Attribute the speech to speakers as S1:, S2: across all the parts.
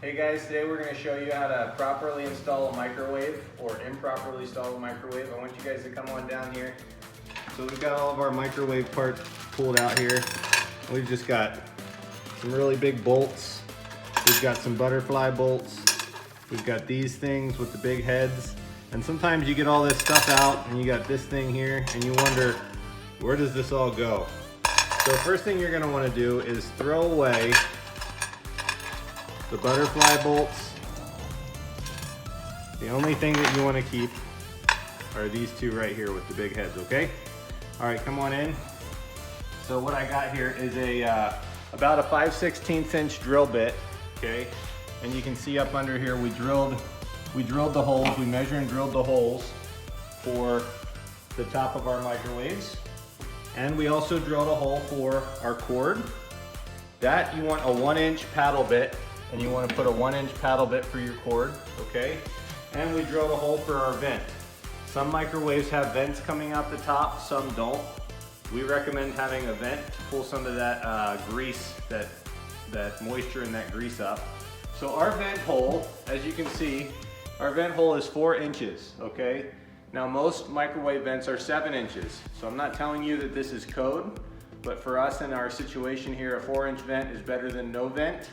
S1: Hey guys, today we're going to show you how to properly install a microwave or improperly install a microwave. I want you guys to come on down here. So we've got all of our microwave parts pulled out here. We've just got some really big bolts. We've got some butterfly bolts. We've got these things with the big heads. And sometimes you get all this stuff out and you got this thing here and you wonder, where does this all go? So the first thing you're going to want to do is throw away the butterfly bolts. The only thing that you want to keep are these two right here with the big heads, okay? All right, come on in. So what I got here is about a 5/16 inch drill bit, okay? And you can see up under here, we drilled the holes, we measured and drilled the holes for the top of our microwaves. And we also drilled a hole for our cord. That you want a 1-inch paddle bit, and you want to put a 1-inch paddle bit for your cord, okay? And we drilled a hole for our vent. Some microwaves have vents coming out the top, some don't. We recommend having a vent to pull some of that grease, that moisture and that grease up. So our vent hole, as you can see, our vent hole is 4 inches, okay? Now most microwave vents are 7 inches. So I'm not telling you that this is code, but for us in our situation here, a 4-inch vent is better than no vent.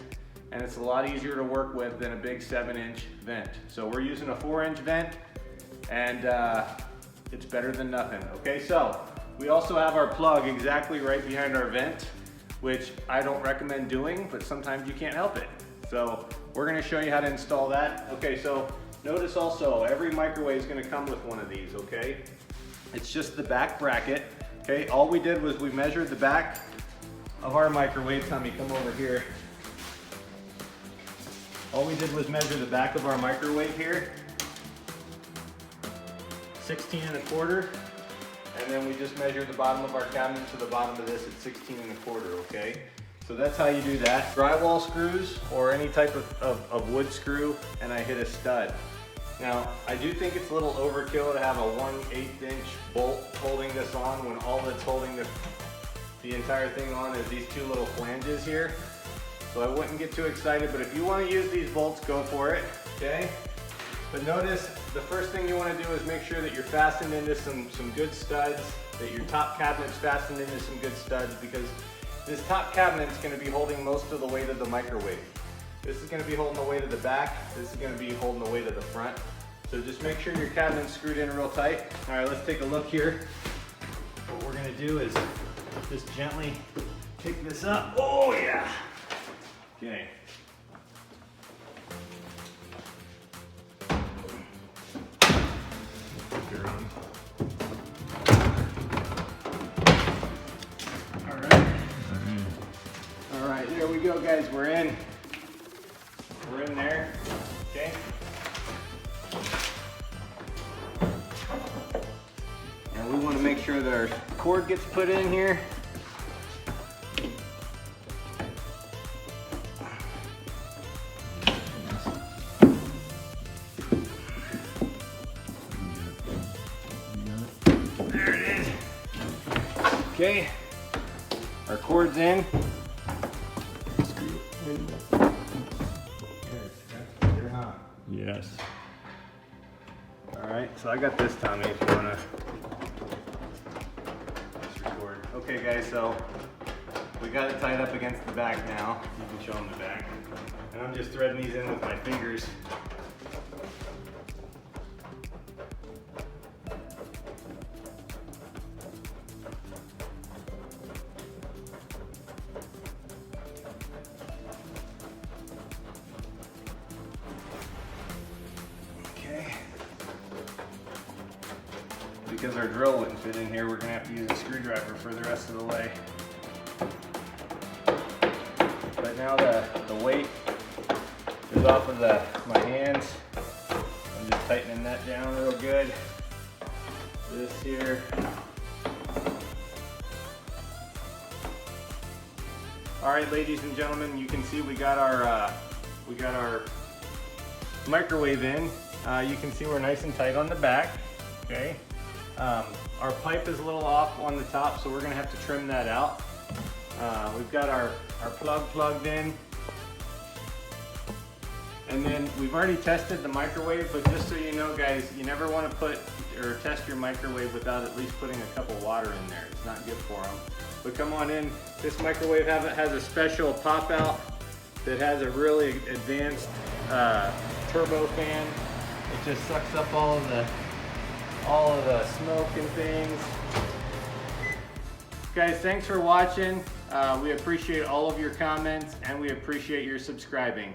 S1: And it's a lot easier to work with than a big 7-inch vent. So we're using a 4-inch vent, and it's better than nothing. Okay, so we also have our plug exactly right behind our vent, which I don't recommend doing, but sometimes you can't help it. So we're gonna show you how to install that. Okay, so notice also, every microwave is gonna come with one of these, okay? It's just the back bracket, okay? All we did was we measured the back of our microwave. Tommy, come over here. All we did was measure the back of our microwave here, 16 1/4, and then we just measured the bottom of our cabinet to the bottom of this at 16 1/4, okay? So that's how you do that. Drywall screws or any type of wood screw, and I hit a stud. Now, I do think it's a little overkill to have a 1/8 inch bolt holding this on when all that's holding the entire thing on is these two little flanges here. So I wouldn't get too excited, but if you want to use these bolts, go for it, okay? But notice, the first thing you want to do is make sure that you're fastened into some good studs, that your top cabinet's fastened into some good studs, because this top cabinet's going to be holding most of the weight of the microwave. This is going to be holding the weight of the back, this is going to be holding the weight of the front. So just make sure your cabinet's screwed in real tight. All right, let's take a look here. What we're going to do is just gently pick this up. Oh yeah! Okay. All right, there we go, guys. We're in. We're in there. Okay. And we want to make sure that our cord gets put in here. Okay, our cord's in.
S2: Yes.
S1: All right, so I got this, Tommy, if you wanna just record. Okay guys, so we got it tied up against the back now. You can show them the back. And I'm just threading these in with my fingers. Because our drill wouldn't fit in here, we're gonna have to use a screwdriver for the rest of the way. But now the weight is off of my hands. I'm just tightening that down real good. This here. All right, ladies and gentlemen, you can see we got our microwave in. You can see we're nice and tight on the back. Okay. Our pipe is a little off on the top, so we're gonna have to trim that out. We've got our plug plugged in. we've already tested the microwave, but just so you know, guys, you never want to put or test your microwave without at least putting a cup of water in there. It's not good for them. But come on in. This microwave has a special pop out that has a really advanced turbo fan. It just sucks up all of the smoke and things. Guys, thanks for watching. We appreciate all of your comments and we appreciate your subscribing.